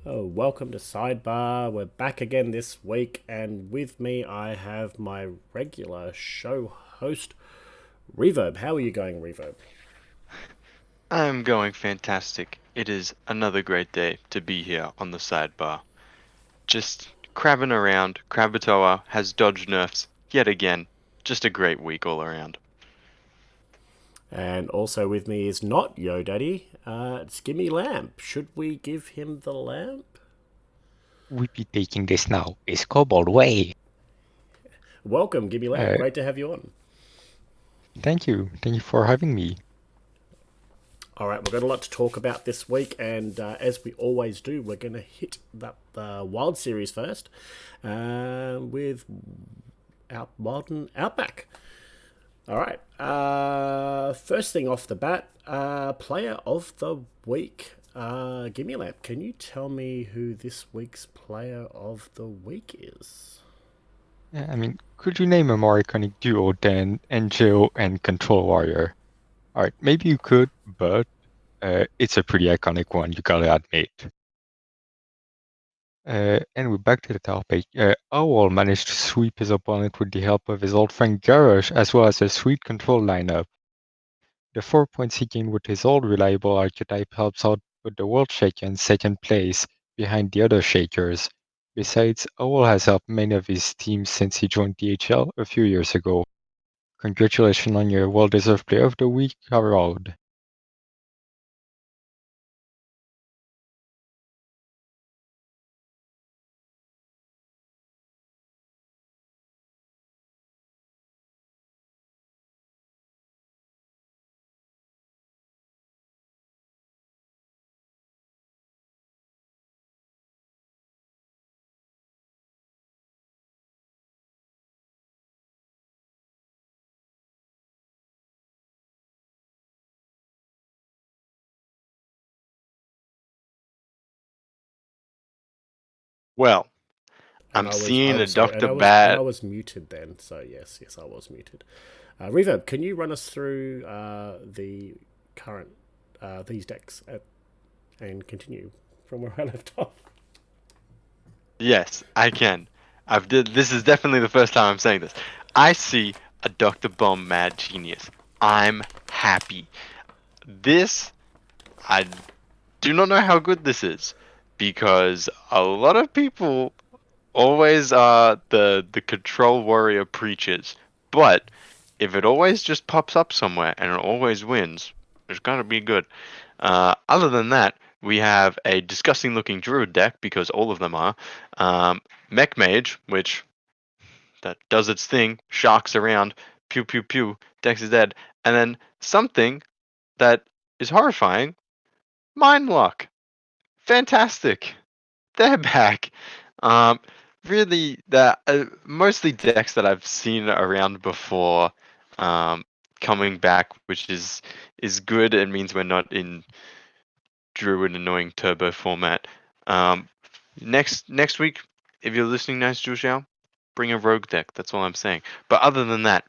Oh, welcome to Sidebar. We're back again this week, and with me I have my regular show host, Reverb. How are you going, Reverb? I'm going fantastic. It is another great day to be here on the sidebar. Just crabbing around. Kravatoa has dodged nerfs yet again. Just a great week all around. And also with me is not Yo Daddy, it's Gimme Lamp. Should we give him the lamp? We'll be taking this now. It's Cobalt Way. Welcome, Gimme Lamp. Uh, Great to have you on. Thank you. Thank you for having me. All right, we've got a lot to talk about this week, and as we always do, we're going to hit the Wild Series first with our Modern Outback. All right. First thing off the bat, player of the week. Give me a lap. Can you tell me who this week's player of the week is? Yeah, could you name a more iconic duo than Angel and Control Warrior? Alright, maybe you could, but it's a pretty iconic one, you gotta admit. And we're back to the topic. Owl managed to sweep his opponent with the help of his old friend Garrosh, as well as a sweet control lineup. The 4 points he gained with his old reliable archetype helps out with the World Shaker in second place, behind the other Shakers. Besides, Owl has helped many of his teams since he joined DHL a few years ago. Congratulations on your well-deserved Player of the Week award. Well, And I'm I seeing a was sorry, Dr. and I Bat. was muted then. So yes, I was muted. Reverb, can you run us through the current these decks and continue from where I left off? Yes, I can. This is definitely the first time I'm saying this. I see a Dr. Bomb Mad Genius. I'm happy. This I do not know how good this is because a lot of people always are the control warrior preachers. But if it always just pops up somewhere and it always wins, it's gonna be good. Other than that, we have a disgusting looking druid deck because all of them are. Um, Mech Mage, which that does its thing, sharks around, pew pew pew, Dex is dead, and then something that is horrifying, Mind Lock. Fantastic. They're back. Um, really, that mostly decks that I've seen around before, um, coming back, which is good. It means we're not in Druid annoying turbo format. Um, next week, if you're listening, nice Jushao, bring a rogue deck. That's all I'm saying. But other than that,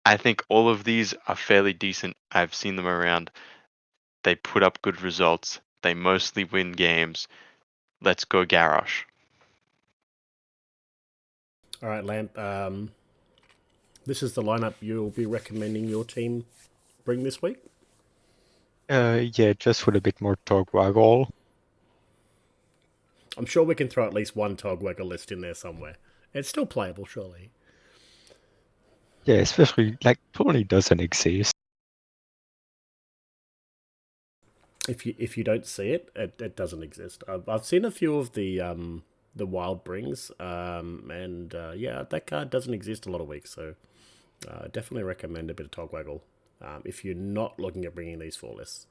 I think all of these are fairly decent. I've seen them around. They put up good results. They mostly win games. Let's go Garrosh. All right, Lamp. This is the lineup you'll be recommending your team bring this week. Yeah, just with a bit more talk waggle. I'm sure we can throw at least one Togwagger list in there somewhere. It's still playable, surely. Yeah, especially, like, totally doesn't exist. If you don't see it, it doesn't exist. I've seen a few of the wild brings, and yeah, that card doesn't exist a lot of weeks. So definitely recommend a bit of Togwaggle if you're not looking at bringing these four lists.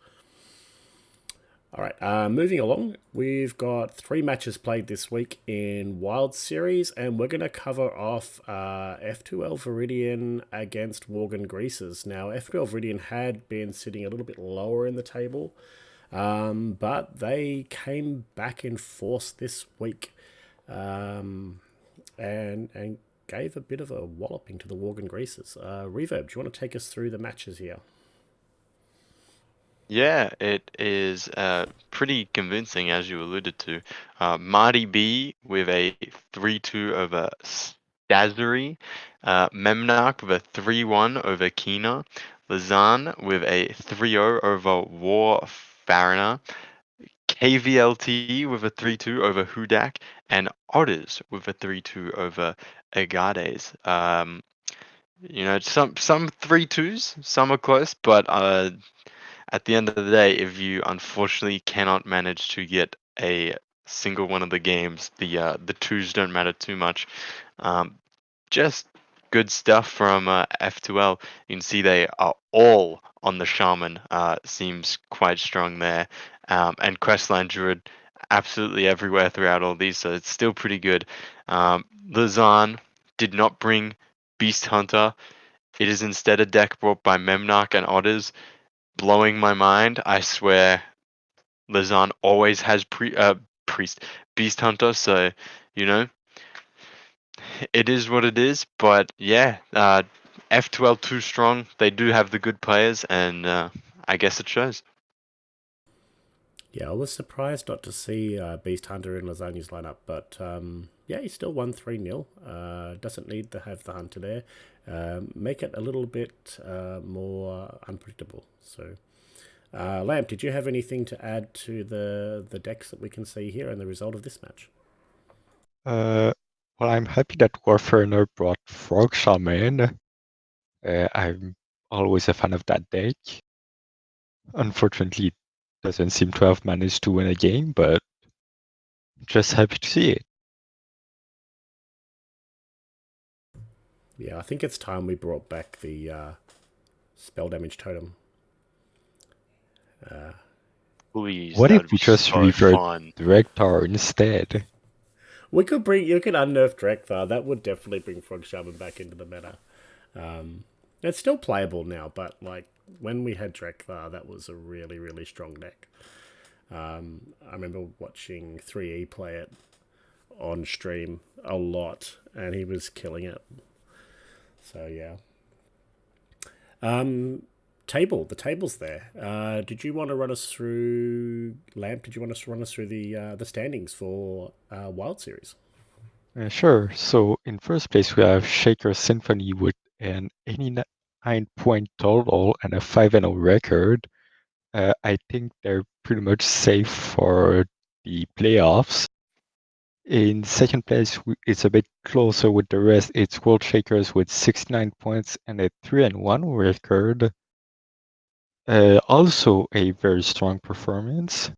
All right, moving along, we've got three matches played this week in Wild Series, and we're going to cover off F2L Viridian against Worgen Greases. Now, F2L Viridian had been sitting a little bit lower in the table, but they came back in force this week and gave a bit of a walloping to the Worgen Greases. Reverb, do you want to take us through the matches here? Yeah, it is pretty convincing, as you alluded to. Marty B with a 3-2 over Stazzery, Memnarch with a 3-1 over Kina, Lazan with a 3-0 over War Fariner, KVLT with a 3-2 over Hudak, and Otters with a 3-2 over Agades. Some 3-2s, some are close, but at the end of the day, if you unfortunately cannot manage to get a single one of the games, the twos don't matter too much. Um, just good stuff from F2L. You can see they are all on the Shaman. Seems quite strong there, and Questline Druid absolutely everywhere throughout all these, so it's still pretty good. Lazan did not bring Beast Hunter. It is instead a deck brought by Memnarch and Otters, blowing my mind. I swear, Lazan always has priest Beast Hunter, so you know it is what it is. But yeah, F2L too strong. They do have the good players, and I guess it shows. Yeah, I was surprised not to see Beast Hunter in Lasagna's lineup, but yeah, he still won 3-0. Doesn't need to have the Hunter there. Make it a little bit more unpredictable. So, Lamp, did you have anything to add to the decks that we can see here and the result of this match? Uh, well, I'm happy that Warfarer brought Frog Shaman. I'm always a fan of that deck. Unfortunately, it doesn't seem to have managed to win a game, but just happy to see it. Yeah, I think it's time we brought back the spell damage totem. Please, What that if would be we just so revert fun. Rektar instead? You could unnerf Drekthar. That would definitely bring Frog Shaman back into the meta. It's still playable now, but like when we had Drekthar, that was a really, really strong deck. I remember watching 3E play it on stream a lot, and he was killing it. So yeah. The table's there. Did you want to run us through Lamp? Did you want us to run us through the standings for Wild Series? Sure. So in first place, we have Shaker Symphony with an 89-point total and a 5-0 record. I think they're pretty much safe for the playoffs. In second place, it's a bit closer with the rest. It's World Shakers with 69 points and a 3-1 record. Also a very strong performance.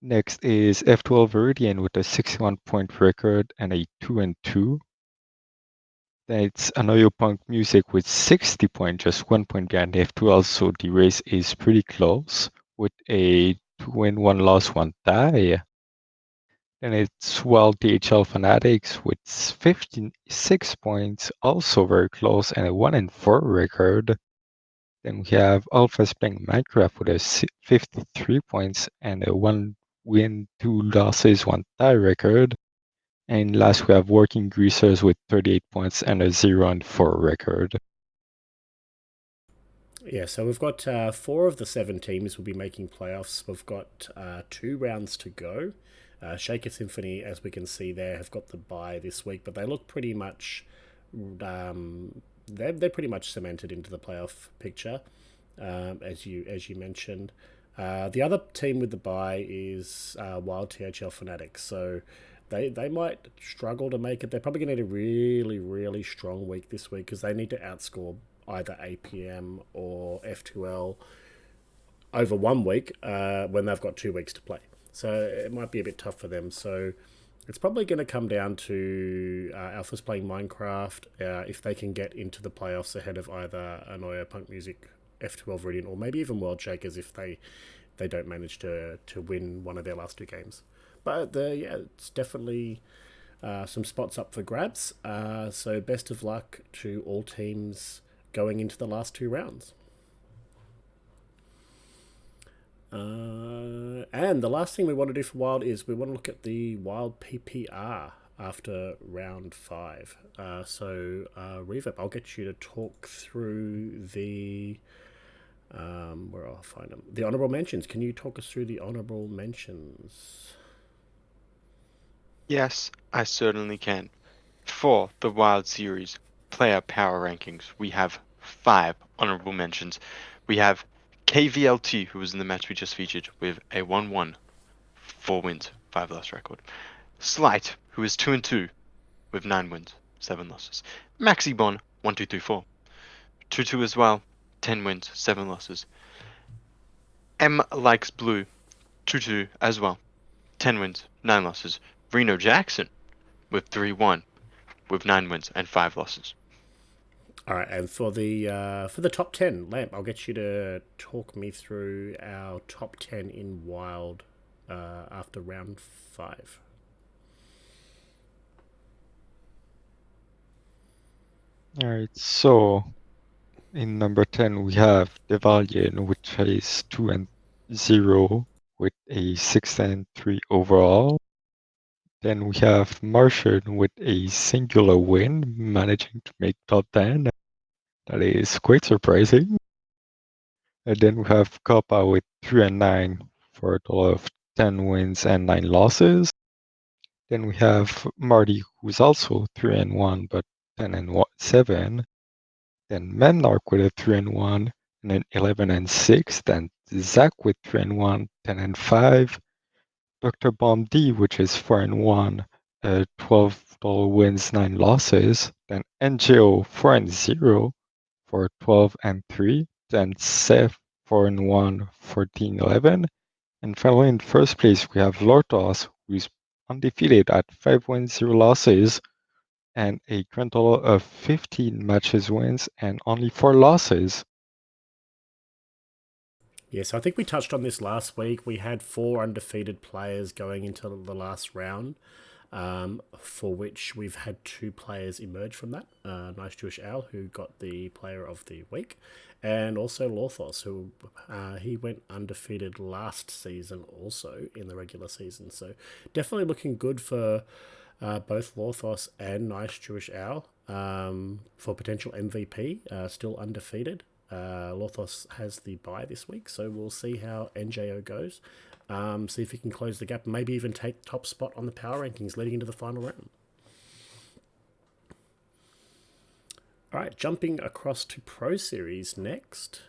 Next is F12 Viridian with a 61-point record and a 2-2. Then it's Anoyo Punk Music with 60 points, just 1 point behind F12, so the race is pretty close with a 2-win, 1 loss, 1 tie. Then it's Wild DHL Fanatics with 56 points, also very close, and a 1-4 record. Then we have Alpha's playing Minecraft with a 53 points and a 1 win, 2 losses, 1 tie record. And last we have Working Greasers with 38 points and a 0-4 record. Yeah, so we've got four of the seven teams will be making playoffs. We've got 2 rounds to go. Shaker Symphony, as we can see there, have got the bye this week, but they look pretty much they're pretty much cemented into the playoff picture, as you mentioned. The other team with the bye is Wild THL Fanatics, so they might struggle to make it. They're probably going to need a really, really strong week this week because they need to outscore either APM or F2L over 1 week when they've got 2 weeks to play. So it might be a bit tough for them. So it's probably going to come down to Alpha's playing Minecraft if they can get into the playoffs ahead of either Anoya Punk Music, F12 Radiant, or maybe even World Shakers if they don't manage to win one of their last 2 games. But yeah, it's definitely some spots up for grabs. So best of luck to all teams going into the last 2 rounds. And the last thing we want to do for Wild is we want to look at the Wild PPR after round 5. So, Reverb, I'll get you to talk through the Where I'll find them. The honorable mentions. Can you talk us through the honorable mentions? Yes, I certainly can. For the Wild Series player power rankings, we have 5 honorable mentions. We have KVLT, who was in the match we just featured, with a 1-1, 4 wins, 5 loss record. Slight, who is 2-2, with 9 wins, 7 losses. Maxibon, 1-2-3-4, 2-2 as well, 10 wins, 7 losses. M likes blue, 2-2 as well, 10 wins, 9 losses. Reno Jackson with 3-1, with 9 wins and 5 losses. All right, and for the top 10, Lamp, I'll get you to talk me through our top 10 in Wild after round 5. All right, so in number 10 we have Devalian, which is 2-0 with a 6-3 overall. Then we have Martian with a singular win, managing to make top 10. That is quite surprising. And then we have Kappa with 3-9 for a total of 10 wins and 9 losses. Then we have Marty, who's also 3-1 but 10-7. Then Memnarch with a 3-1 and then 11-6. Then Zach with 3-1, 10-5. Dr. Bomb D, which is 4-1, 12 total wins, 9 losses. Then NGO 4-0 for 12-3. Then Seth 4-1, 14-11. And finally, in first place, we have Lortos, who's undefeated at 5 wins, 0 losses, and a grand total of 15 matches wins and only 4 losses. Yes, I think we touched on this last week. We had 4 undefeated players going into the last round, for which we've had 2 players emerge from that. Nice Jewish Owl, who got the Player of the Week, and also Lorthos, who he went undefeated last season also in the regular season. So definitely looking good for both Lorthos and Nice Jewish Owl for potential MVP, still undefeated. Lorthos has the bye this week, so we'll see how NJO goes. See if he can close the gap, maybe even take top spot on the power rankings leading into the final round. All right, jumping across to Pro Series next.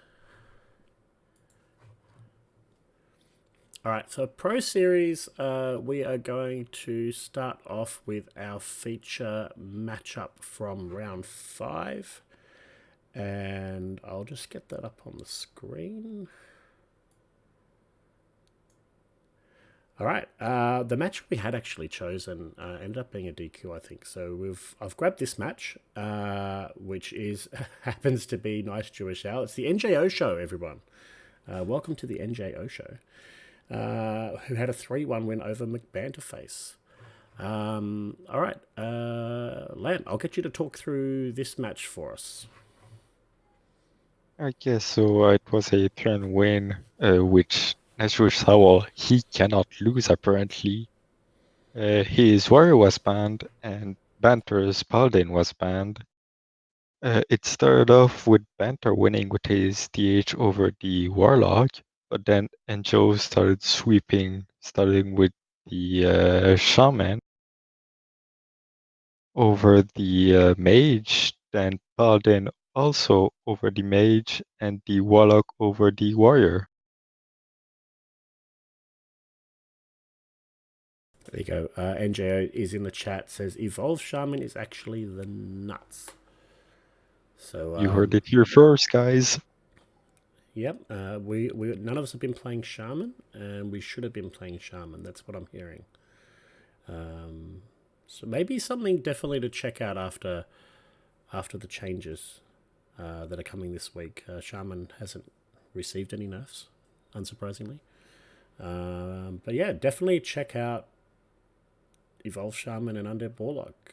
All right, so Pro Series, we are going to start off with our feature matchup from round 5. And I'll just get that up on the screen. All right, the match we had actually chosen ended up being a DQ, I think. So I've grabbed this match, which is happens to be Nice Jewish Owl. It's the NJO show, everyone. Welcome to the NJO show, who had a 3-1 win over McBanterface. All right, Lan, I'll get you to talk through this match for us. I guess so. It was a 3 win, which Nashville Howell, he cannot lose apparently. His Warrior was banned and Banter's Paladin was banned. It started off with Banter winning with his DH over the Warlock, but then Enjo started sweeping, starting with the Shaman over the Mage, then Paladin also over the Mage, and the Warlock over the Warrior. There you go. NJO is in the chat, says Evolve Shaman is actually the nuts. So You heard it here first, guys. Yep. We none of us have been playing Shaman, and we should have been playing Shaman. That's what I'm hearing. So maybe something definitely to check out after the changes that are coming this week. Shaman hasn't received any nerfs, unsurprisingly. But yeah, definitely check out Evolve Shaman and Undead Warlock.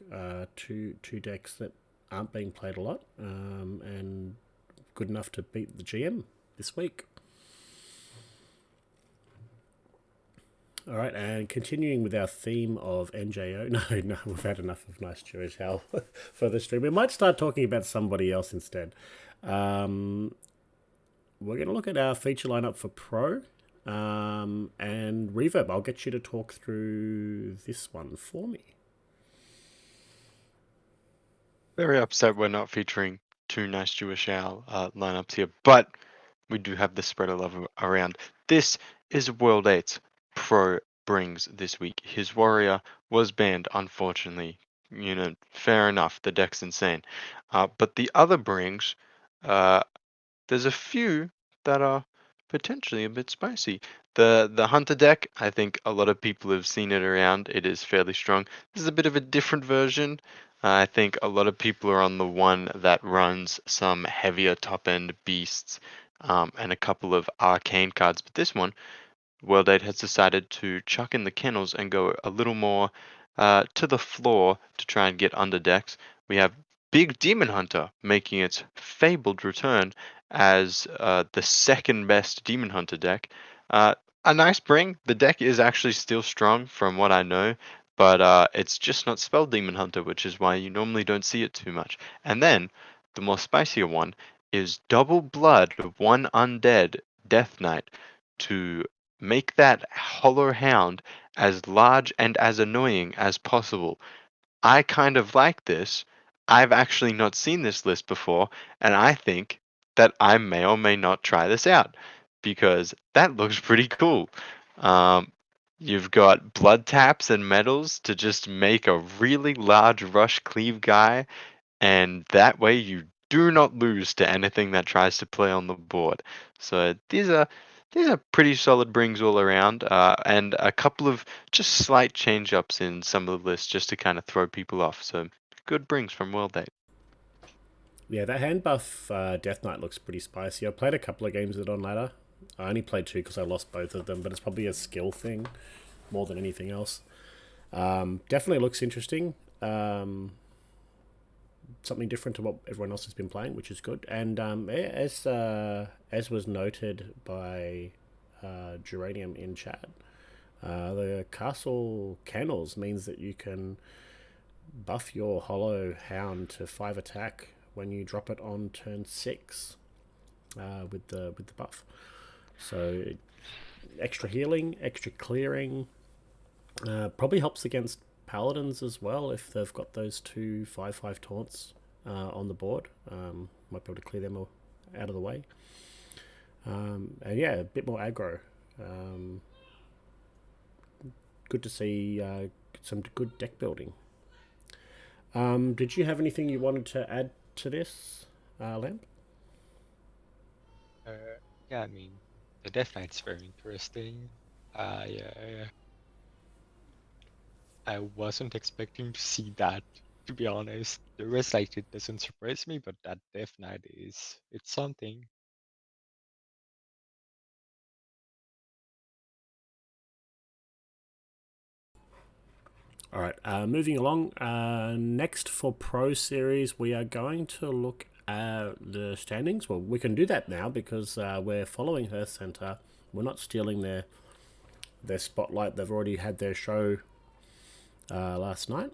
Two decks that aren't being played a lot, and good enough to beat the GM this week. All right, and continuing with our theme of NJO. No, we've had enough of Nice Jewish Hell for the stream. We might start talking about somebody else instead. we're going to look at our feature lineup for Pro. And Reverb, I'll get you to talk through this one for me. Very upset we're not featuring two nice Jewish Owl lineups here, but we do have the spread of love around. This is World 8's Pro brings this week. His warrior was banned, unfortunately. Fair enough. The deck's insane. But the other brings, uh, there's a few that are potentially a bit spicy. The hunter deck, I think a lot of people have seen it around. It is fairly strong. This is a bit of a different version. I think a lot of people are on the one that runs some heavier top end beasts and a couple of arcane cards. But this one, World 8 has decided to chuck in the kennels and go a little more to the floor to try and get under decks. We have Big Demon Hunter making its fabled return as the second best Demon Hunter deck. A nice bring. The deck is actually still strong from what I know, but it's just not Spell Demon Hunter, which is why you normally don't see it too much. And then the more spicier one is Double Blood of one Undead Death Knight to make that Hollow Hound as large and as annoying as possible. I kind of like this. I've actually not seen this list before, and I think that I may or may not try this out because that looks pretty cool. Um, you've got blood taps and medals to just make a really large rush cleave guy, and that way you do not lose to anything that tries to play on the board. So these are pretty solid brings all around, and a couple of just slight change ups in some of the lists just to kind of throw people off. So good brings from World 8. Yeah, that hand buff Death Knight looks pretty spicy. I played a couple of games with it on ladder. I only played two because I lost both of them, but it's probably a skill thing more than anything else. Definitely looks interesting. Something different to what everyone else has been playing, which is good. And as was noted by Geranium in chat, the Castle Kennels means that you can buff your Hollow Hound to 5 attack when you drop it on turn 6 with the buff. So extra healing, extra clearing, probably helps against paladins as well if they've got those two 5/5 taunts on the board. Might be able to clear them all out of the way. And yeah, a bit more aggro. Good to see some good deck building. Did you have anything you wanted to add to this, Lamp? Yeah, I mean, the Death Knight's very interesting. I wasn't expecting to see that, to be honest. The rest, like, it doesn't surprise me, but that Death Knight it's something. All right, moving along. Next for Pro Series, we are going to look at the standings. Well, we can do that now because we're following Earth Center. We're not stealing their spotlight. They've already had their show last night.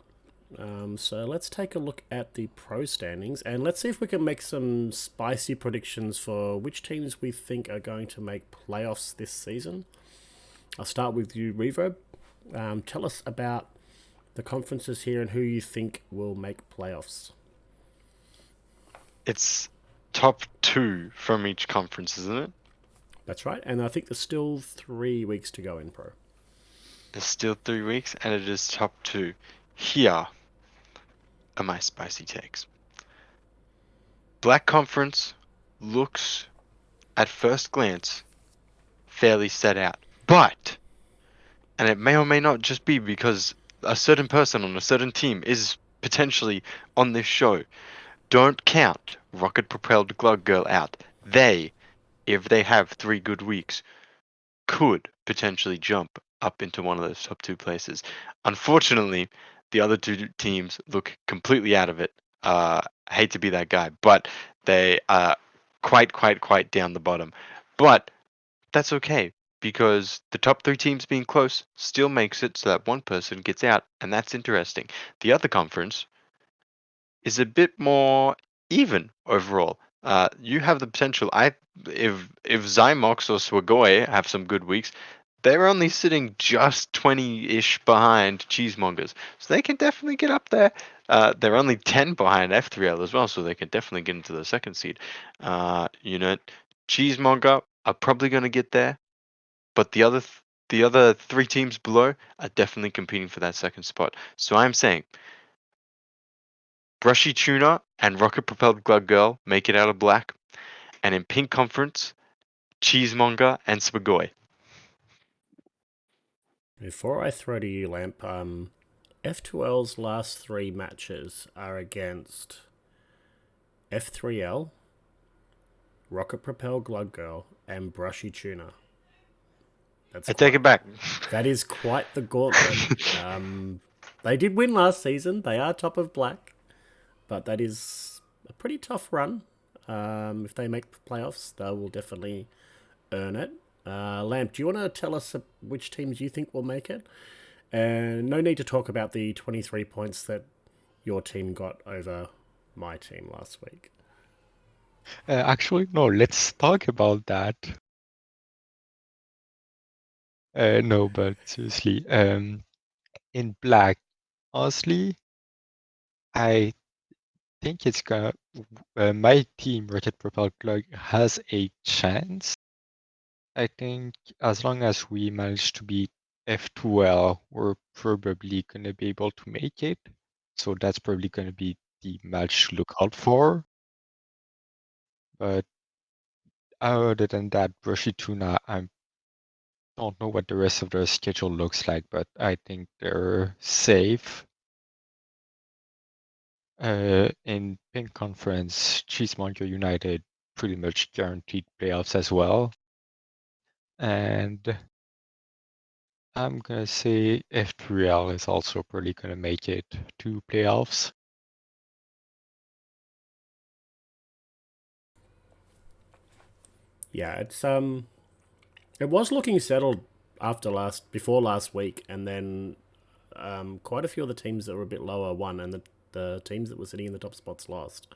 So let's take a look at the Pro standings and let's see if we can make some spicy predictions for which teams we think are going to make playoffs this season. I'll start with you, Reverb. Tell us about the conferences here and who you think will make playoffs. It's top 2 from each conference, isn't it? That's right, and I think there's still 3 weeks to go in Pro. There's still 3 weeks, and it is top 2. Here are my spicy takes. Black Conference looks, at first glance, fairly set out. But, and it may or may not just be because a certain person on a certain team is potentially on this show, don't count Rocket Propelled Glug Girl out. They, if they have 3 good weeks, could potentially jump up into one of those top 2 places. Unfortunately, the other 2 teams look completely out of it. I hate to be that guy, but they are quite down the bottom. But that's okay because the top 3 teams being close still makes it so that one person gets out, and that's interesting. The other conference is a bit more even overall. You have the potential. If Zymox or Swagoi have some good weeks, they're only sitting just 20-ish behind Cheesemongers, so they can definitely get up there. They're only 10 behind F3L as well, so they can definitely get into the second seed. Cheesemonger are probably going to get there, but the other three teams below are definitely competing for that second spot. So I'm saying Brushy Tuna and Rocket Propelled Glug Girl make it out of black, and in Pink Conference, Cheesemonger and Spagoy. Before I throw to you, Lamp, F2L's last three matches are against F3L, Rocket Propel Glug Girl, and Brushy Tuna. That's I take quite. it back. That is quite the gauntlet. They did win last season. They are top of black, but that is a pretty tough run. If they make the playoffs, they will definitely earn it. Lamp, do you want to tell us which teams you think will make it? And no need to talk about the 23 points that your team got over my team last week. Actually, no, let's talk about that. No, but seriously, in black, honestly, I think it's gonna. My team, Rocket Propelled Glug, has a chance. I think as long as we manage to beat F2L, we're probably gonna be able to make it. So that's probably gonna be the match to look out for. But other than that, Brushy Tuna, I don't know what the rest of their schedule looks like, but I think they're safe. In Pink Conference, Cheesemonger United pretty much guaranteed playoffs as well. And I'm gonna say F3L is also probably gonna make it to playoffs. Yeah, it was looking settled before last week, and then quite a few of the teams that were a bit lower won, and the teams that were sitting in the top spots lost.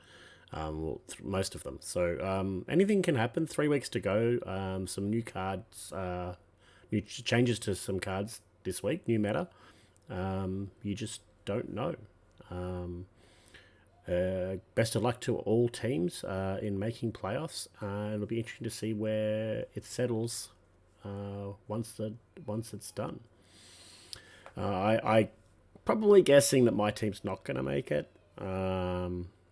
Most of them. So anything can happen. 3 weeks to go. Some new cards, new changes to some cards this week. New meta. You just don't know. Best of luck to all teams in making playoffs. It'll be interesting to see where it settles once it's done. I probably guessing that my team's not going to make it.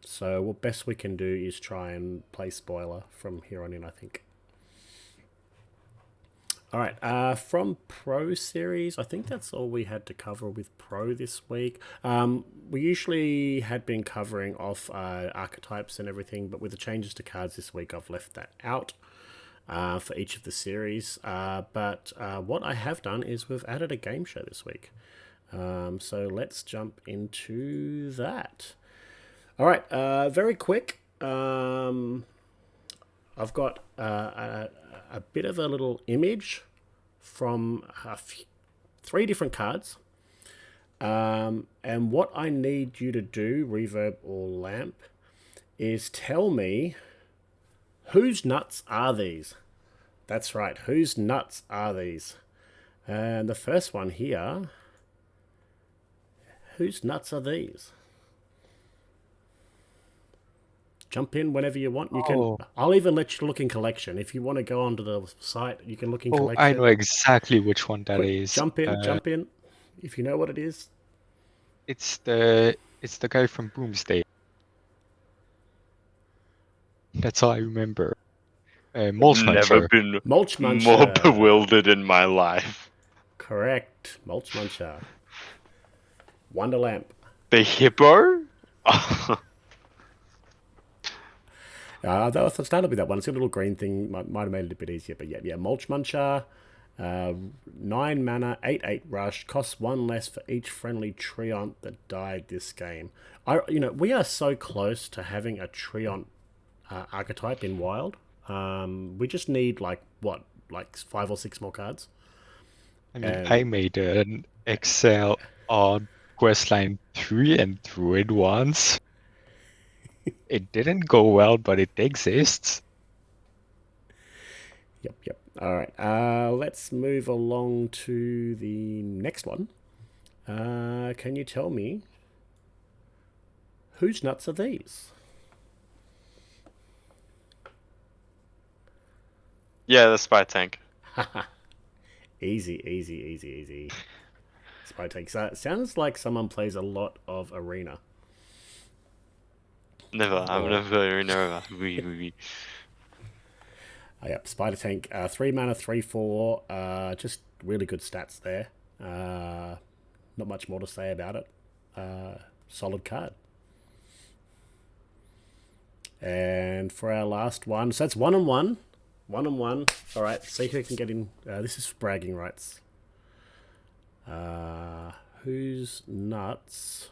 So what best we can do is try and play spoiler from here on in, I think. All right, from Pro Series, I think that's all we had to cover with Pro this week. We usually had been covering off archetypes and everything, but with the changes to cards this week, I've left that out for each of the series. But what I have done is we've added a game show this week. So let's jump into that. All right, very quick. I've got a bit of a little image from three different cards. And what I need you to do, Reverb or Lamp, is tell me whose nuts are these? That's right, whose nuts are these? And the first one here, whose nuts are these? Jump in whenever you want. You can. Oh, I'll even let you look in collection if you want to go onto the site. You can look in oh, I know collection. exactly which one that Quick, is. jump in, jump in. If you know what it is, It's the guy from Boomsday. That's all I remember. Mulch Never Muncher. been Mulch more Muncher. bewildered in my life. Correct, Mulch Muncher. Wonder Lamp. The hippo? That was started with that one. It's a little green thing. Might have made it a bit easier, but yeah. Mulch Muncher. 9 mana, 8/8 rush, costs 1 less for each friendly Treant that died this game. We are so close to having a Treant archetype in Wild. We just need like 5 or 6 more cards. I mean, I And made an Excel on questline 3 and threw it once. It didn't go well, but it exists. Yep. All right. Let's move along to the next one. Can you tell me whose nuts are these? Yeah, the spy tank. Easy. Spy takes that. Sounds like someone plays a lot of arena. Never. I'm Or never. We. yep, Spider Tank, 3 mana, 3/4. Just really good stats there. Not much more to say about it. Solid card. And for our last one, so that's 1-1. 1-1. All right, see who can get in. This is for bragging rights. Whose nuts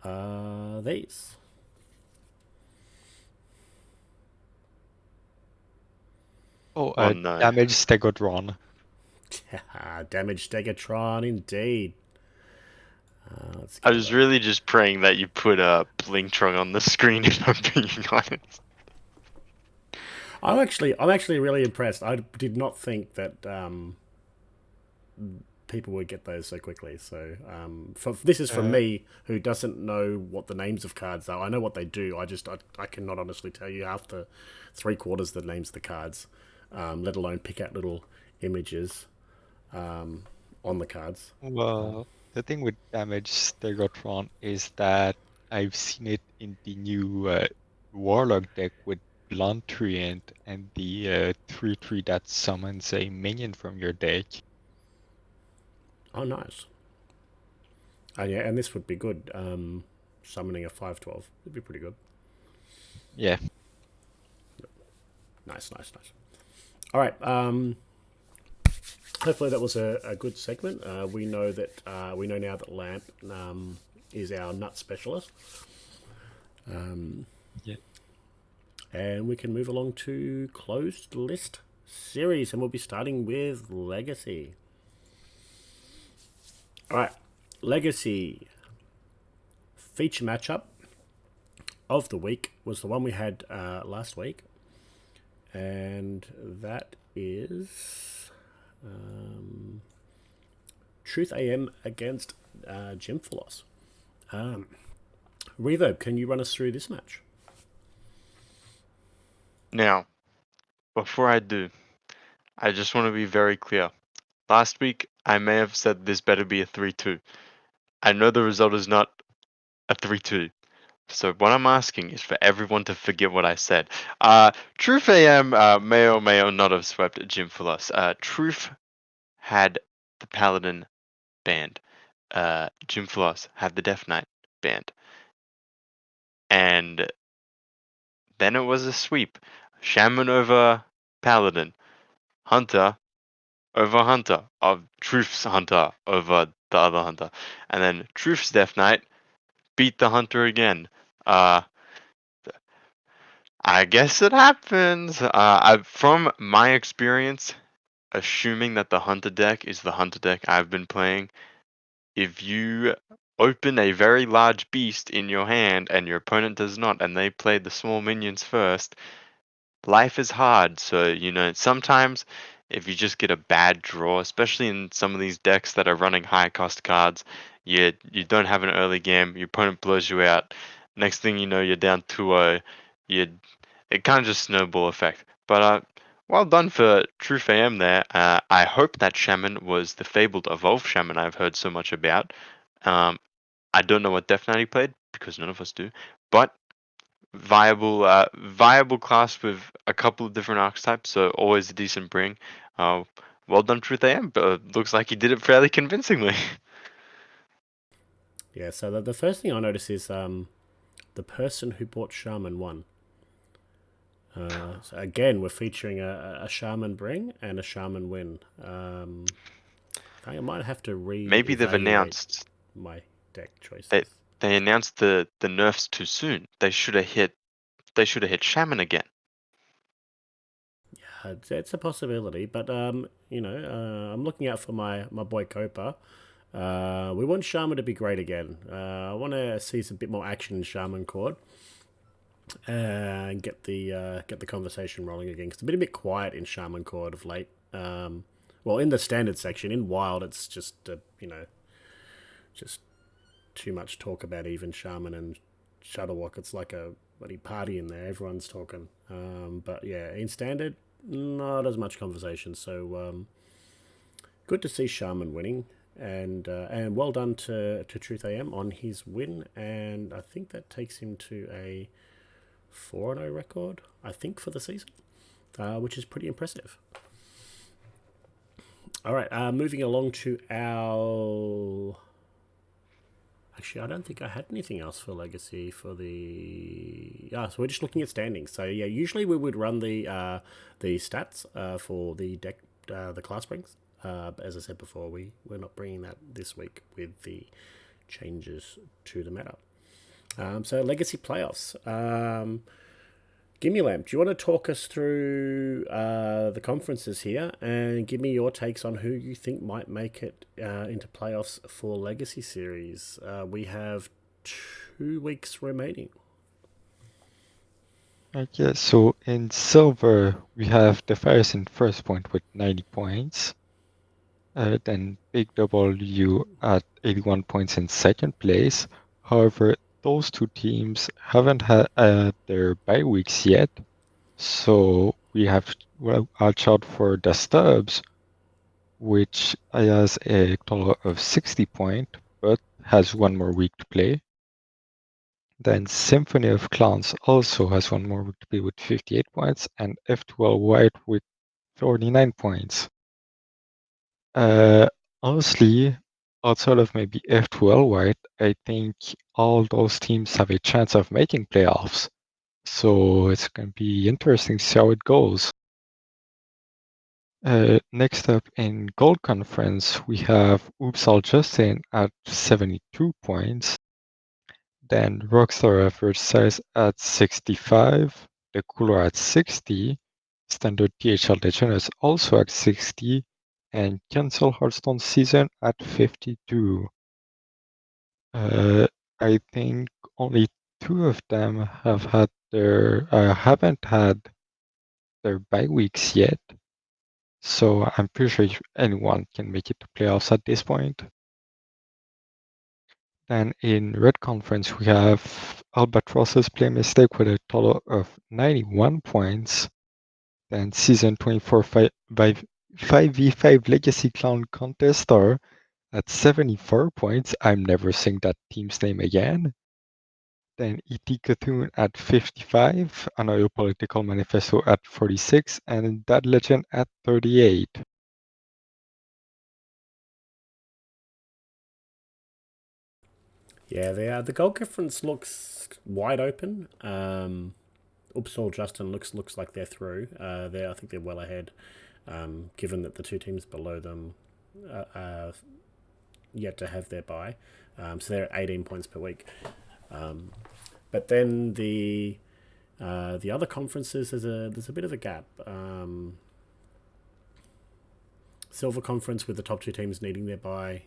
are these? Oh, Oh no. damage Stegodron. Damage Stegatron, indeed. Let's I get it was up. really just praying that you put a Blingtron on the screen. If I'm being honest. I'm actually really impressed. I did not think that people would get those so quickly. So this is from Uh, me, who doesn't know what the names of cards are. I know what they do. I cannot honestly tell you half the 3/4 the names of the cards, let alone pick out little images on the cards. well, the thing with damage Stegodron is that I've seen it in the new Warlock deck with Blunt Treant and the 3/3 that summons a minion from your deck. Oh, nice. Oh yeah, and this would be good. Summoning a 5/12 would be pretty good. Yeah. Nice. All right. Hopefully that was a good segment. We know that we know now that Lamp is our nut specialist, Yeah. and we can move along to closed list series, and we'll be starting with Legacy. All right, Legacy feature matchup of the week was the one we had last week, and that is Truth AM against Jim Floss. Reverb, can you run us through this match? Now, before I do, I just want to be very clear. Last week, I may have said this better be a 3-2. I know the result is not a 3-2. So what I'm asking is for everyone to forget what I said. Truth AM may or may or not have swept Jim for us. Truth had the Paladin banned. Jim Floss had the Death Knight banned. And then it was a sweep. Shaman over Paladin. Hunter over Hunter. Of Truth's Hunter over the other Hunter. And then Truth's Death Knight beat the Hunter again. I guess it happens. From my experience, assuming that the Hunter deck is the Hunter deck I've been playing, if you open a very large beast in your hand and your opponent does not, and they play the small minions first, life is hard. So, sometimes if you just get a bad draw, especially in some of these decks that are running high cost cards, you don't have an early game, your opponent blows you out. Next thing you know, you're down 2-0. You It kind of just snowball effect. But well done for Truth AM there. I hope that Shaman was the fabled Evolve Shaman I've heard so much about. Um, I don't know what Death Knight he played because none of us do, but viable class with a couple of different archetypes, so always a decent bring. Well done, Truth AM, but looks like he did it fairly convincingly. Yeah, so the first thing I notice is the person who bought Shaman won. So again, we're featuring a Shaman bring and a Shaman win. I might have to Maybe they've re-evaluate announced my deck that choices. they announced the nerfs too soon. They should have hit Shaman again. It's a possibility, but I'm looking out for my boy Copa. We want Shaman to be great again. I want to see some bit more action in Shaman Court. and get the conversation rolling again. 'Cause it's been a bit quiet in Shaman Court of late. Well, in the standard section, in Wild, it's just just too much talk about even Shaman and Shuttlewalk. It's like a bloody party in there. Everyone's talking. But yeah, in standard, not as much conversation. So good to see Shaman winning, and well done to Truth AM on his win. And I think that takes him to a 4-0 record, I think, for the season, which is pretty impressive. All right, moving along to our. Actually, I don't think I had anything else for Legacy for the. Yeah, so we're just looking at standings. So yeah, usually we would run the stats for the deck, the class rings. But as I said before, we're not bringing that this week with the changes to the meta. So Legacy playoffs. Gimme Lamp, do you want to talk us through the conferences here and give me your takes on who you think might make it into playoffs for Legacy Series? We have 2 weeks remaining. Okay, so in silver, we have the Fires in first point with 90 points. Then Big W at 81 points in second place. However, those two teams haven't had their bye weeks yet. So we have to watch out for the Stubbs, which has a total of 60 points, but has one more week to play. Then Symphony of Clowns also has one more week to play with 58 points, and F12 White with 49 points. Honestly, outside of maybe F12 White, I think all those teams have a chance of making playoffs. So it's going to be interesting to see how it goes. Next up in Gold Conference, we have Upsal Justin at 72 points. Then Rockstar Effort Size at 65. The Cooler at 60. Standard THL Legends also at 60. And Cancel Hearthstone Season at 52. I think only 2 of them haven't had their bye weeks yet. So I'm pretty sure anyone can make it to playoffs at this point. Then in Red Conference, we have Albatross's Play Mistake with a total of 91 points. Then Season 24 5v5 Legacy Clown Contestar at 74 points. I'm never saying that team's name again. Then E.T. Cthulhu at 55, Another Political Manifesto at 46, and That Legend at 38. Yeah, the goal conference looks wide open. Upsal Justin looks like they're through. I think they're well ahead, given that the 2 teams below them are yet to have their bye. So they're at 18 points per week. But then the other conferences, there's a bit of a gap. Silver Conference with the top 2 teams needing their bye.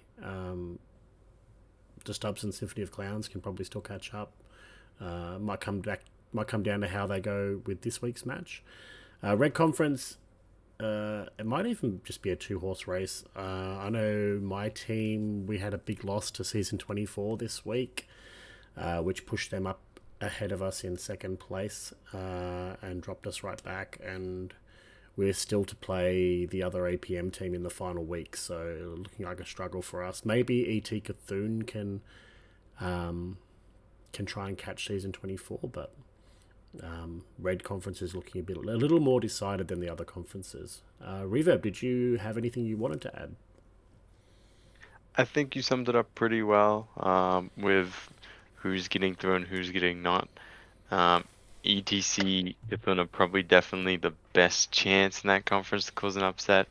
The Stubbs and Symphony of Clowns can probably still catch up. Might come down to how they go with this week's match. Red Conference, it might even just be a 2-horse race. I know my team, we had a big loss to Season 24 this week, which pushed them up ahead of us in second place and dropped us right back. And we're still to play the other APM team in the final week, so looking like a struggle for us. Maybe ET Cthulhu can try and catch Season 24, but Red Conference is looking a little more decided than the other conferences. Reverb, did you have anything you wanted to add? I think you summed it up pretty well with who's getting through and who's getting not. ETC are probably definitely the best chance in that conference to cause an upset.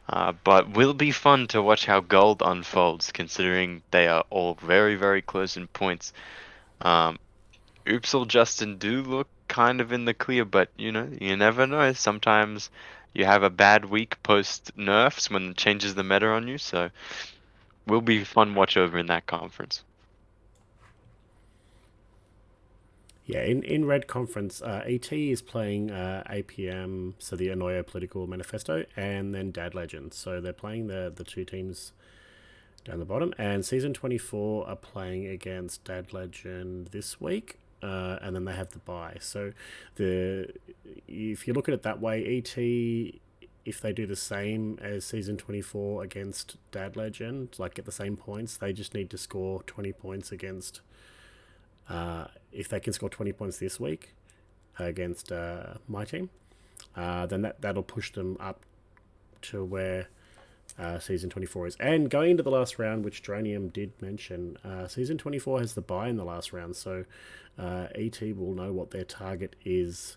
But will be fun to watch how Gold unfolds, considering they are all very, very close in points. Oopsal Justin do look kind of in the clear, but you never know. Sometimes you have a bad week post nerfs when it changes the meta on you, so will be fun watch over in that conference. Yeah, in Red Conference, ET is playing APM, so the Anoya Political Manifesto, and then Dad Legend. So they're playing the two teams down the bottom. And Season 24 are playing against Dad Legend this week, and then they have the bye. So if you look at it that way, ET, if they do the same as Season 24 against Dad Legend, like get the same points, they just need to score 20 points against. If they can score 20 points this week against my team, then that'll push them up to where Season 24 is. And going into the last round, which Dronium did mention, Season 24 has the bye in the last round, so ET will know what their target is.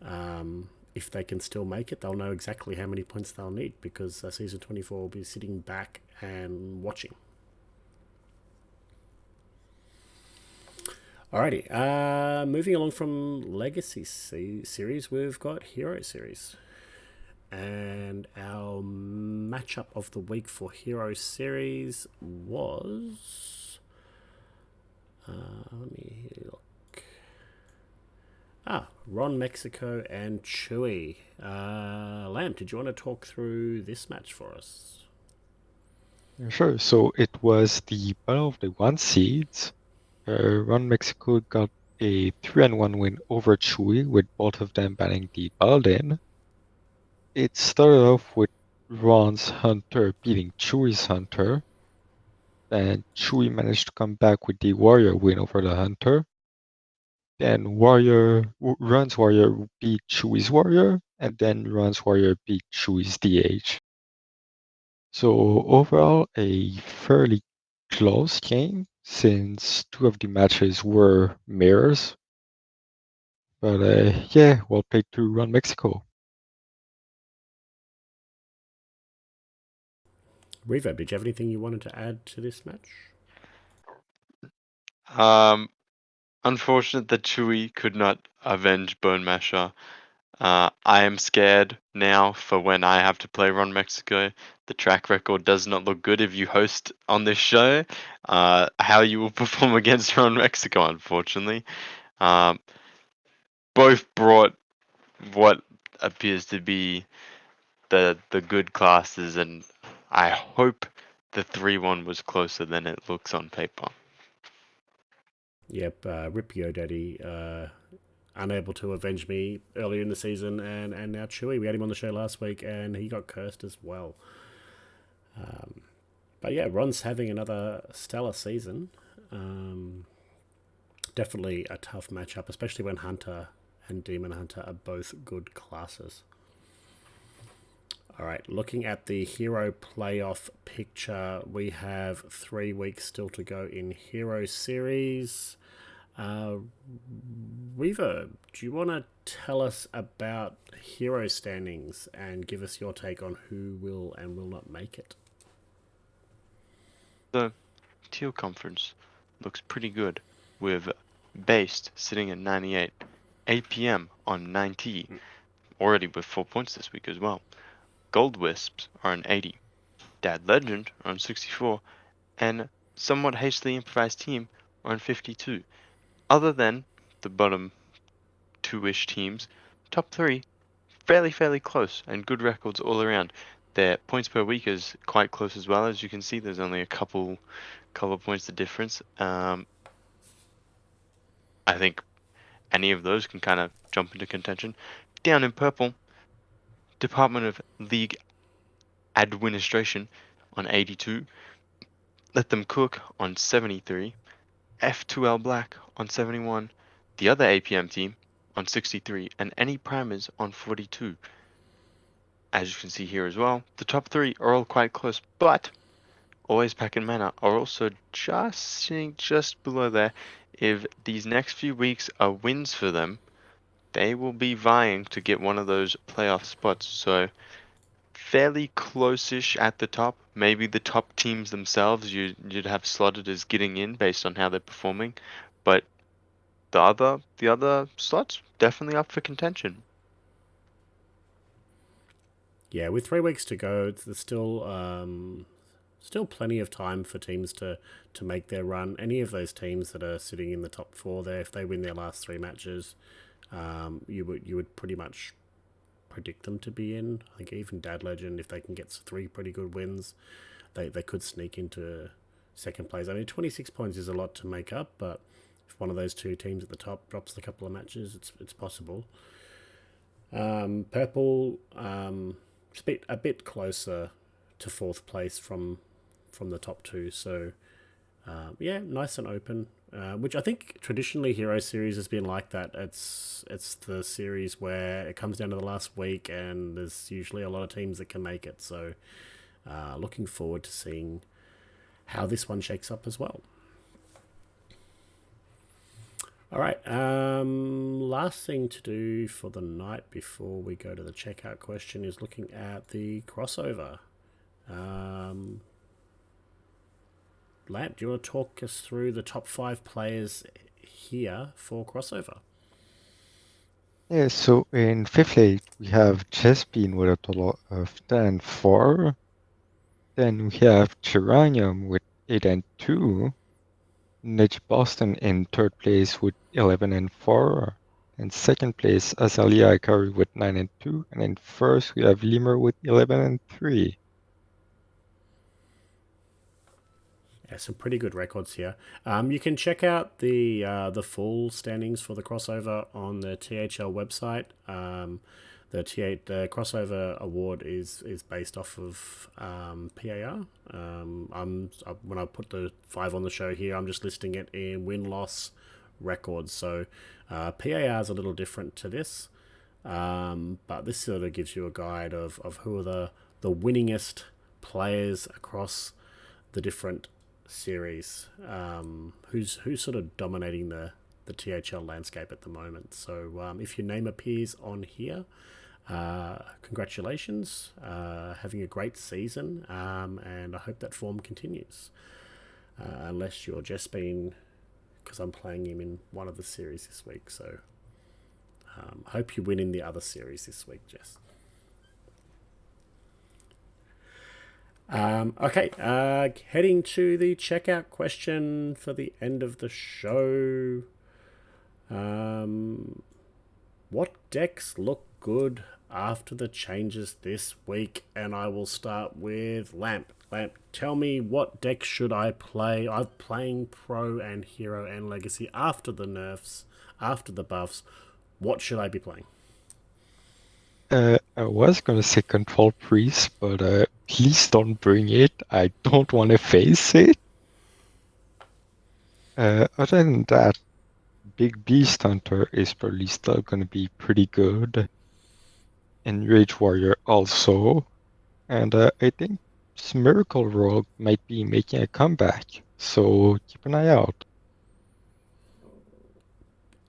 If they can still make it, they'll know exactly how many points they'll need because Season 24 will be sitting back and watching. Alrighty, moving along from Legacy series, we've got Hero series. And our matchup of the week for Hero series was. Let me look. Ron Mexico and Chewy. Lamb, did you want to talk through this match for us? Sure. So it was the battle of the one seeds. Ron Mexico got a 3-1 win over Chewy, with both of them banning the Paladin. It started off with Ron's Hunter beating Chewy's Hunter, and Chewy managed to come back with the Warrior win over the Hunter. Then Ron's Warrior beat Chewy's Warrior, and then Ron's Warrior beat Chewy's DH. So overall, a fairly close game since two of the matches were mirrors. But yeah, well played to Ron Mexico. Reverb, did you have anything you wanted to add to this match? Unfortunate that Chewy could not avenge Bone Masher. I am scared now for when I have to play Ron Mexico. The track record does not look good if you host on this show. How you will perform against Ron Mexico, unfortunately. Um, both brought what appears to be the good classes, and I hope the 3-1 was closer than it looks on paper. Yep, Rip Yo Daddy, unable to avenge me earlier in the season, and now Chewy. We had him on the show last week, and he got cursed as well. But yeah, Ron's having another stellar season. Definitely a tough matchup, especially when Hunter and Demon Hunter are both good classes. All right, looking at the hero playoff picture, we have 3 weeks still to go in Hero Series. Reverb, do you want to tell us about hero standings and give us your take on who will and will not make it? The Teal Conference looks pretty good, with Based sitting at 98, APM on 90, already with 4 points this week as well. Gold Wisps are on 80, Dad Legend are on 64, and somewhat hastily improvised team are on 52. Other than the bottom two-ish teams, top three fairly close and good records all around. Their points per week is quite close as well. As you can see, there's only a couple points of difference. I think any of those can kind of jump into contention. Down in purple, Department of League Administration on 82, Let Them Cook on 73, F2L Black on 71, the other APM team on 63, and any primers on 42. As you can see here as well, the top three are all quite close, but Always Pack and Mana are also just below there. If these next few weeks are wins for them, they will be vying to get one of those playoff spots. So fairly close-ish at the top. Maybe the top teams themselves you'd have slotted as getting in based on how they're performing, but the other slots definitely up for contention. Yeah, with 3 weeks to go, there's still still plenty of time for teams to make their run. Any of those teams that are sitting in the top four there, if they win their last three matches, you would pretty much predict them to be in. I think even Dad Legend, if they can get three pretty good wins, they could sneak into second place. I mean, 26 points is a lot to make up, but if one of those two teams at the top drops a couple of matches, it's possible. Purple, it's a bit closer to fourth place from the top two. So yeah, nice and open. Which I think traditionally Hero Series has been like that. It's the series where it comes down to the last week, and there's usually a lot of teams that can make it. So looking forward to seeing how this one shakes up as well. All right. Last thing to do for the night before we go to the checkout question is looking at the crossover. Lamp, do you want to talk us through the top 5 players here for crossover? Yeah, so in fifth league, we have Chespin with a total of 10 and 4. Then we have Geranium with 8 and 2. Nudge Boston in third place with 11 and 4. And second place, Azalea Ikari with 9 and 2. And in first, we have Lemur with 11 and 3. Yeah, some pretty good records here. You can check out the full standings for the crossover on the THL website. The crossover award is based off of PAR. When I put the 5 on the show here, I'm just listing it in win loss records. So PAR is a little different to this, but this sort of gives you a guide of who are the winningest players across the different series, who's sort of dominating the THL landscape at the moment. So if your name appears on here, congratulations, having a great season, and I hope that form continues. Unless you're just been, because I'm playing him in one of the series this week, so hope you win in the other series this week, Jess. Okay, heading to the checkout question for the end of the show. What decks look good after the changes this week? And I will start with Lamp. Lamp, tell me, what deck should I play? I'm playing Pro and Hero and Legacy after the nerfs, after the buffs. What should I be playing? I was gonna say Control Priest, but please don't bring it. I don't want to face it. Other than that, Big Beast Hunter is probably still gonna be pretty good. And Rage Warrior also. And I think Miracle Rogue might be making a comeback, so keep an eye out.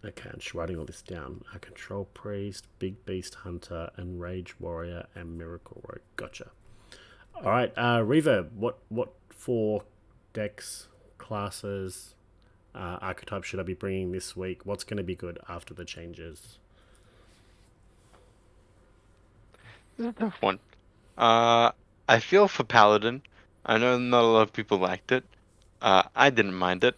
Okay, I'm just writing all this down. Control Priest, Big Beast Hunter, and Rage Warrior, and Miracle Rogue. Gotcha. All right, Reverb. What 4 decks, classes, archetypes should I be bringing this week? What's going to be good after the changes? It's a tough one. I feel for Paladin. I know not a lot of people liked it. I didn't mind it.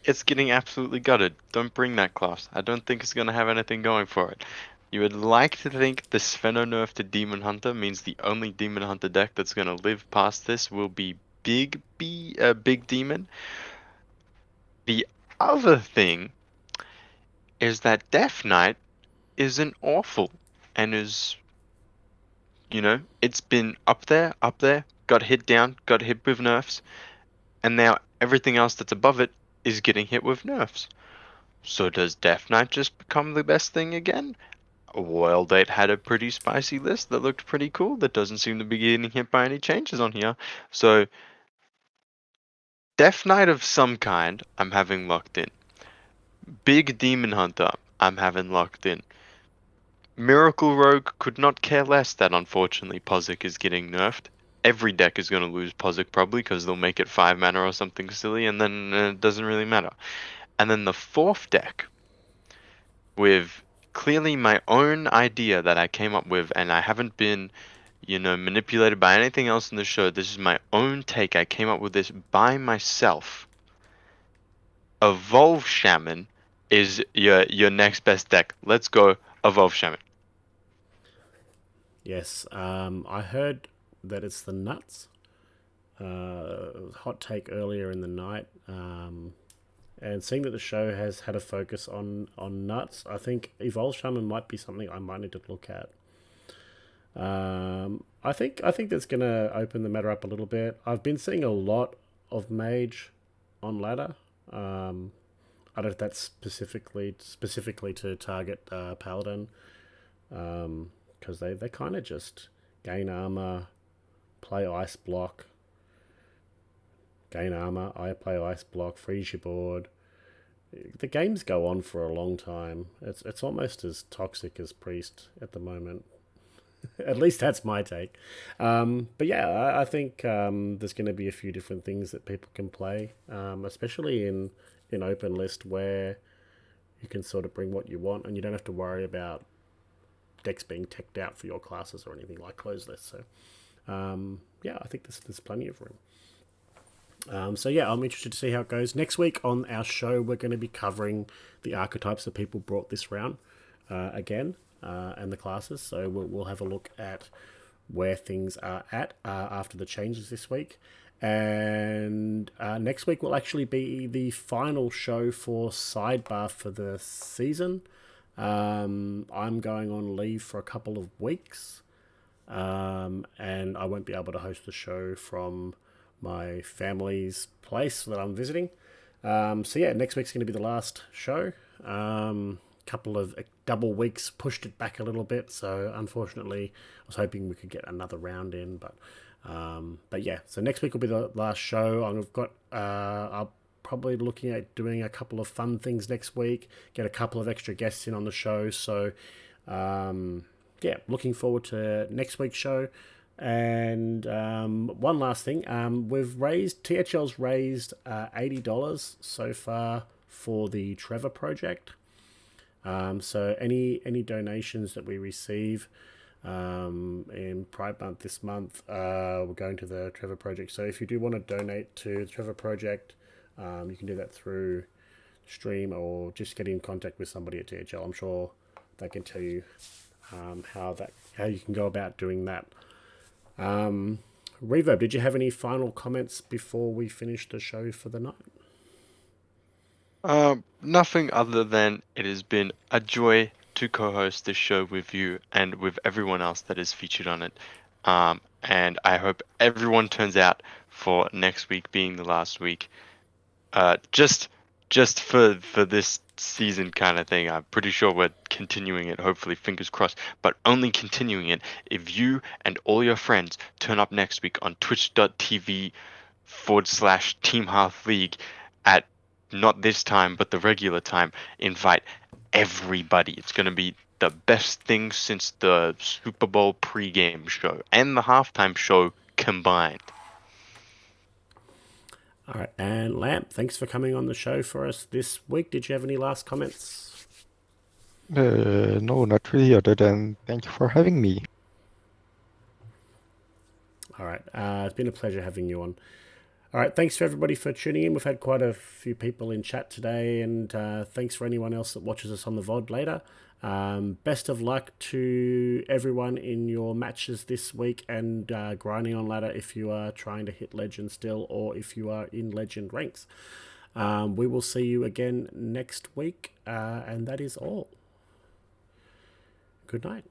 It's getting absolutely gutted. Don't bring that class. I don't think it's gonna have anything going for it. You would like to think the Spheno nerf to Demon Hunter means the only Demon Hunter deck that's gonna live past this will be Big Demon. The other thing is that Death Knight isn't awful and is, it's been up there, got hit down, got hit with nerfs, and now everything else that's above it is getting hit with nerfs. So does Death Knight just become the best thing again? Well, they'd had a pretty spicy list that looked pretty cool that doesn't seem to be getting hit by any changes on here. So Death Knight of some kind, I'm having locked in. Big Demon Hunter, I'm having locked in. Miracle Rogue could not care less that unfortunately Pozic is getting nerfed. Every deck is going to lose Pozic probably because they'll make it 5 mana or something silly and then it doesn't really matter. And then the fourth deck with clearly my own idea that I came up with and I haven't been manipulated by anything else in the show. This is my own take. I came up with this by myself. Evolve Shaman is your next best deck. Let's go Evolve Shaman. Yes, I heard that it's the nuts. Hot take earlier in the night. And seeing that the show has had a focus on nuts, I think Evolve Shaman might be something I might need to look at. I think that's gonna open the meta up a little bit. I've been seeing a lot of mage on ladder. I don't know if that's specifically to target paladin, because they kind of just gain armor, play ice block, gain armor, I play ice block, freeze your board. The games go on for a long time. It's almost as toxic as priest at the moment. At least that's my take. But yeah, I think there's going to be a few different things that people can play, especially in open list where you can sort of bring what you want and you don't have to worry about decks being teched out for your classes or anything like closed list. So yeah, I think there's plenty of room. So yeah, I'm interested to see how it goes. Next week on our show, we're going to be covering the archetypes that people brought this round again, and the classes. So we'll have a look at where things are at after the changes this week. And next week will actually be the final show for Sidebar for the season. I'm going on leave for a couple of weeks, and I won't be able to host the show from my family's place that I'm visiting. So yeah, next week's going to be the last show. Couple of double weeks pushed it back a little bit, so unfortunately, I was hoping we could get another round in, but yeah. So next week will be the last show. I've got I'll probably looking at doing a couple of fun things next week. Get a couple of extra guests in on the show. So yeah, looking forward to next week's show. And one last thing, THL's raised $80 so far for the Trevor project. So any donations that we receive in Pride Month this month, we're going to the Trevor project. So if you do want to donate to the Trevor project, you can do that through stream or just get in contact with somebody at THL. I'm sure they can tell you how you can go about doing that. Reverb, did you have any final comments before we finish the show for the night? Nothing other than it has been a joy to co-host this show with you and with everyone else that is featured on it. And I hope everyone turns out for next week being the last week. Just for this season kind of thing. I'm pretty sure we're continuing it, hopefully, fingers crossed, but only continuing it if you and all your friends turn up next week on twitch.tv/Team Hearth League at not this time, but the regular time. Invite everybody. It's going to be the best thing since the Super Bowl pregame show and the halftime show combined. All right, and Lamp, thanks for coming on the show for us this week. Did you have any last comments? No, not really, other than thank you for having me. All right, it's been a pleasure having you on. All right, thanks for everybody for tuning in. We've had quite a few people in chat today, and thanks for anyone else that watches us on the VOD later. Best of luck to everyone in your matches this week and grinding on ladder if you are trying to hit legend still or if you are in legend ranks. We will see you again next week, and that is all. Good night.